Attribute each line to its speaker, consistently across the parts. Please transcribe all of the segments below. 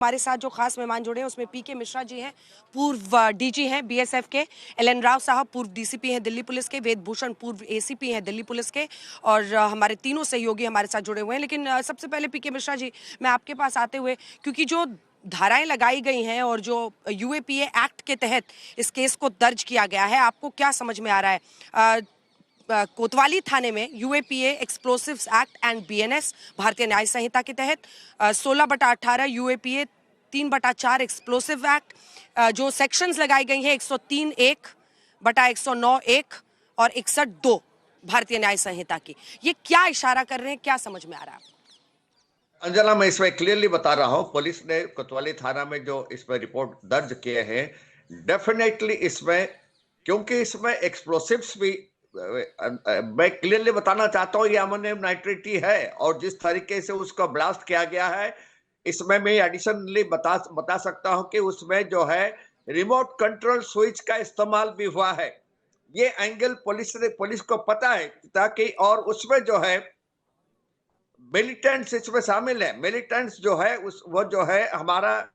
Speaker 1: हमारे साथ जो खास मेहमान जुड़े हैं उसमें पीके मिश्रा जी हैं, पूर्व डीजी हैं बीएसएफ के, एलएन राव साहब पूर्व डीसीपी हैं दिल्ली पुलिस के, वेद भूषण पूर्व एसीपी हैं दिल्ली पुलिस के, और हमारे तीनों सहयोगी हमारे साथ जुड़े हुए हैं। लेकिन सबसे पहले पीके मिश्रा जी, मैं आपके पास आते हुए, क्योंकि जो धाराएं लगाई गई हैं और जो यूएपीए एक्ट के तहत इस केस को दर्ज किया गया है, आपको क्या समझ में आ रहा है? कोतवाली थाने में UAPA explosives act and BNS भारतीय न्याय संहिता के तहत 16/18 यूएपीए 3/4 एक्सप्लोसिव एक्ट, जो सेक्शंस लगाई गई हैं 103(1)/109(1) और 61(2) भारतीय न्याय संहिता की, ये क्या इशारा कर रहे हैं, क्या समझ में आ रहा है?
Speaker 2: अंजना, मैं इसमें क्लियरली बता रहा हूं, पुलिस ने कोतवाली थाना में जो इसमें रिपोर्ट दर्ज किए हैं, डेफिनेटली इसमें, क्योंकि इसमें एक्सप्लोसिव्स भी, मैं क्लियरली बताना चाहता हूं, ये अमोनियम नाइट्रेट ही है, और जिस तरीके से उसको ब्लास्ट किया गया है, इसमें मैं एडिशनली बता सकता हूं कि उसमें जो है रिमोट कंट्रोल स्विच का इस्तेमाल भी हुआ है। ये एंगल पुलिस को पता है, ताकि, और उसमें जो है मिलिटेंट्स इसमें शामिल है। मिलिटेंट्स जो है वो जो है हमारा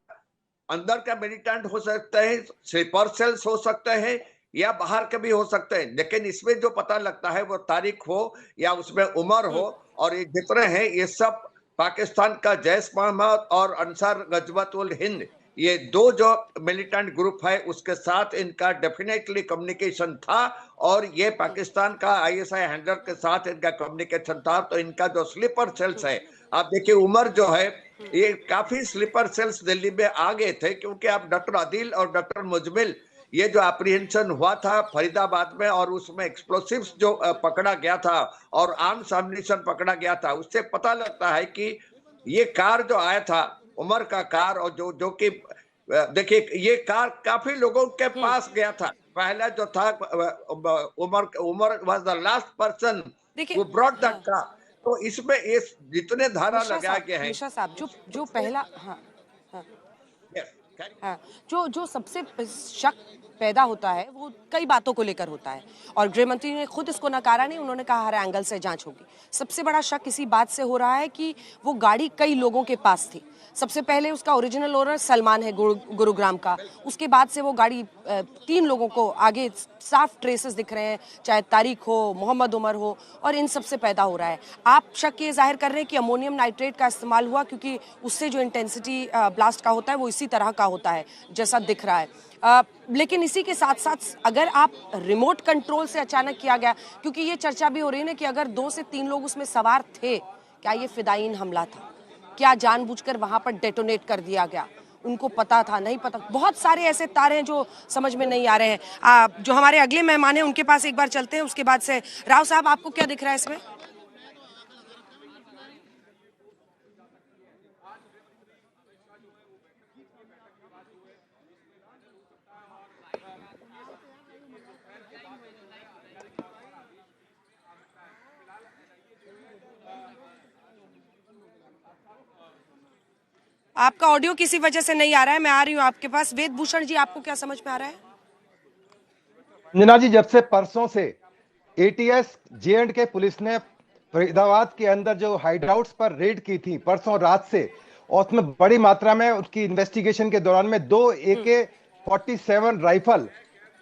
Speaker 2: अंदर का मिलिटेंट हो सकते हैं, स्लीपर सेल्स हो सकते हैं, या बाहर के भी हो सकते हैं, लेकिन इसमें जो पता लगता है वो तारीख हो या उसमें उम्र हो, और ये जितने हैं ये सब पाकिस्तान का जैश मोहम्मद और अंसार गजवत उल हिंद, ये दो जो मिलिटेंट ग्रुप है उसके साथ इनका डेफिनेटली कम्युनिकेशन था, और ये पाकिस्तान का आईएसआई हैंडलर के साथ इनका कम्युनिकेशन था। तो इनका जो स्लीपर सेल्स है, आप देखिए उमर जो है, ये काफी स्लीपर सेल्स दिल्ली में आ गए थे, क्योंकि आप डॉक्टर आदिल और डॉक्टर मुजमिल, ये जो अप्रीहेंशन हुआ था फरीदाबाद में, और उसमें एक्सप्लोसिव्स जो पकड़ा गया था और आर्म्स एम्युनिशन पकड़ा गया था, उससे पता लगता है कि ये कार जो आया था, उमर का कार, और जो कि देखिए ये कार काफी लोगों के पास गया था। पहला जो था Umar was the last person who brought that car. तो इसमें ये जितने धारा लगाया गया है,
Speaker 1: मिश्रा साहब, जो पहला, हाँ हाँ हाँ, जो सबसे शक पैदा होता है वो कई बातों को लेकर होता है, और गृह मंत्री ने खुद इसको नकारा नहीं, उन्होंने कहा हर एंगल से जांच होगी। सबसे बड़ा शक इसी बात से हो रहा है कि वो गाड़ी कई लोगों के पास थी। सबसे पहले उसका ओरिजिनल ओनर सलमान है गुरुग्राम का, उसके बाद से वो गाड़ी 3 लोगों को आगे साफ ट्रेसेस दिख रहे हैं, चाहे तारिक हो, मोहम्मद उमर हो, और इन सबसे पैदा हो रहा है। आप शक ये जाहिर कर रहे हैं कि अमोनियम नाइट्रेट का इस्तेमाल हुआ, क्योंकि उससे जो इंटेंसिटी ब्लास्ट का होता है वो इसी तरह का होता है जैसा दिख रहा है। लेकिन इसी के साथ साथ अगर आप रिमोट कंट्रोल से अचानक किया गया, क्योंकि ये चर्चा भी हो रही है ना कि अगर 2 से 3 लोग उसमें सवार थे, क्या ये फिदायीन हमला था, क्या जानबूझकर वहां पर डेटोनेट कर दिया गया, उनको पता था, नहीं पता, बहुत सारे ऐसे तारे हैं जो समझ में नहीं आ रहे हैं। जो हमारे अगले मेहमान हैं उनके पास एक बार चलते हैं, उसके बाद से राव साहब, आपको क्या दिख रहा है इसमें? आपका ऑडियो किसी वजह से नहीं आ रहा है, मैं आ रही हूँ आपके पास। वेद भूषण जी, आपको क्या समझ में आ रहा है?
Speaker 3: नीना जी, जब से परसों से एटीएस जे&के पुलिस ने फरीदाबाद के अंदर जो हाइडआउट्स पर रेड की थी परसों रात से, और उसमें बड़ी मात्रा में उसकी इन्वेस्टिगेशन के दौरान में 2 AK-47 राइफल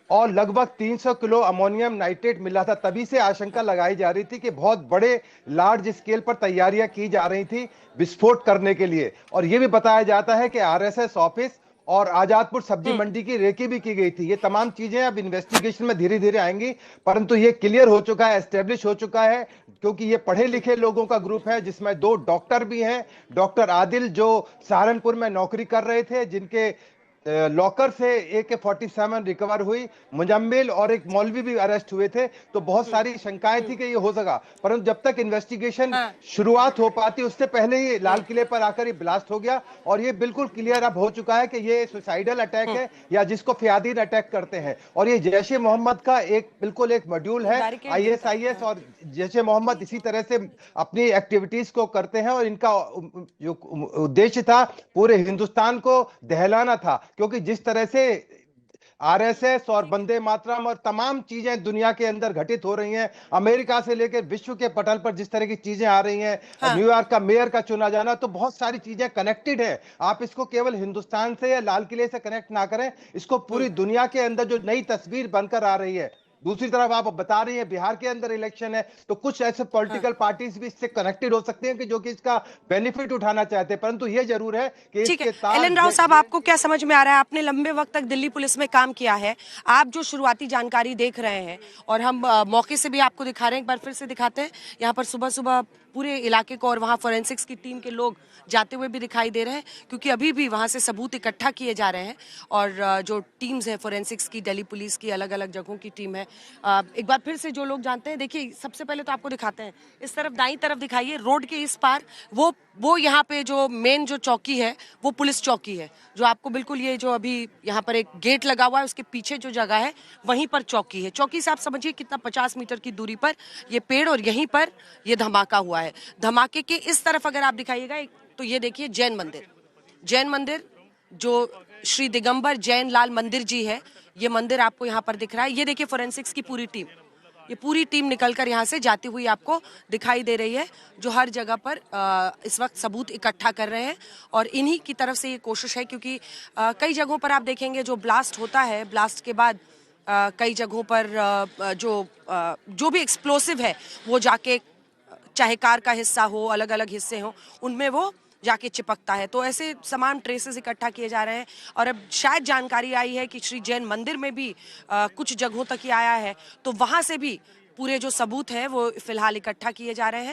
Speaker 3: और लगभग 300 किलो अमोनियम नाइट्रेट मिला था, तभी से आशंका लगाई जा रही थी कि बहुत बड़े लार्ज स्केल पर तैयारियां की जा रही थी विस्फोट करने के लिए। और यह भी बताया जाता है कि आरएसएस ऑफिस और आजादपुर सब्जी मंडी की रेकी भी की गई थी। ये तमाम चीजें अब इन्वेस्टिगेशन में धीरे धीरे आएंगी, परंतु ये क्लियर हो चुका है, एस्टेब्लिश हो चुका है, क्योंकि ये पढ़े लिखे लोगों का ग्रुप है, जिसमें 2 डॉक्टर भी हैं। डॉक्टर आदिल जो सहारनपुर में नौकरी कर रहे थे, जिनके लॉकर से AK-47 रिकवर हुई, मुजम्मिल और एक मौलवी भी अरेस्ट हुए थे। तो बहुत सारी शंकाएं थी कि ये हो सका, परंतु जब तक इन्वेस्टिगेशन शुरुआत हो पाती उससे पहले ही लाल किले पर आकर ये ब्लास्ट हो गया, और ये बिल्कुल क्लियर अब हो चुका है कि ये सुसाइडल अटैक है, या जिसको फियादीन अटैक करते हैं। और ये जैश-ए मोहम्मद का बिल्कुल एक मॉड्यूल है। ISIS और जैश-ए मोहम्मद इसी तरह से अपनी एक्टिविटीज को करते हैं, और इनका जो उद्देश्य था पूरे हिंदुस्तान को दहलाना था, क्योंकि जिस तरह से आरएसएस और वंदे मातरम और तमाम चीजें दुनिया के अंदर घटित हो रही हैं। अमेरिका से लेकर विश्व के पटल पर जिस तरह की चीजें आ रही हैं,
Speaker 1: हाँ।
Speaker 3: न्यूयॉर्क का मेयर का चुना जाना, तो बहुत सारी चीजें कनेक्टेड है। आप इसको केवल हिंदुस्तान से या लाल किले से कनेक्ट ना करें, इसको पूरी दुनिया के अंदर जो नई तस्वीर बनकर आ रही है। दूसरी तरफ आप बता रही हैं बिहार के अंदर इलेक्शन है, तो कुछ ऐसे पॉलिटिकल पार्टीज भी इससे कनेक्टेड हो सकते हैं कि जो कि इसका बेनिफिट उठाना चाहते हैं, परंतु ये जरूर है कि
Speaker 1: ठीक है।
Speaker 3: इसके तार
Speaker 1: एलन राव साहब, आपको क्या समझ में आ रहा है? आपने लंबे वक्त तक दिल्ली पुलिस में काम किया है, आप जो शुरुआती जानकारी देख रहे हैं, और हम मौके से भी आपको दिखा रहे हैं, एक बार फिर से दिखाते हैं। यहाँ पर सुबह सुबह पूरे इलाके को और वहाँ फोरेंसिक्स की टीम के लोग जाते हुए भी दिखाई दे रहे हैं, क्योंकि अभी भी वहाँ से सबूत इकट्ठा किए जा रहे हैं। और जो टीम्स हैं फोरेंसिक्स की, दिल्ली पुलिस की, अलग अलग जगहों की टीम है। एक बार फिर से जो लोग जानते हैं, देखिए सबसे पहले तो आपको दिखाते हैं, इस तरफ दाईं तरफ दिखाइए, रोड के इस पार वो यहाँ पे जो मेन जो चौकी है वो पुलिस चौकी है, जो आपको बिल्कुल ये जो अभी यहाँ पर एक गेट लगा हुआ है उसके पीछे जो जगह है वहीं पर चौकी है। चौकी से आप समझिए कितना 50 मीटर की दूरी पर ये पेड़, और यहीं पर ये धमाका हुआ है। धमाके के इस तरफ अगर आप दिखाइएगा तो ये देखिए जैन मंदिर जो श्री दिगंबर जैन लाल मंदिर जी है, ये मंदिर आपको यहाँ पर दिख रहा है। ये देखिए फोरेंसिक्स की पूरी टीम निकलकर यहाँ से जाती हुई आपको दिखाई दे रही है, जो हर जगह पर इस वक्त सबूत इकट्ठा कर रहे हैं। और इन्हीं की तरफ से ये कोशिश है, क्योंकि कई जगहों पर आप देखेंगे जो ब्लास्ट होता है, ब्लास्ट के बाद कई जगहों पर जो भी एक्सप्लोसिव है वो जाके, चाहे कार का हिस्सा हो, अलग अलग हिस्से हो, उनमें वो जाके चिपकता है। तो ऐसे समान ट्रेसेस इकट्ठा किए जा रहे हैं। और अब शायद जानकारी आई है कि श्री जैन मंदिर में भी कुछ जगहों तक ही आया है, तो वहां से भी पूरे जो सबूत है वो फिलहाल इकट्ठा किए जा रहे हैं।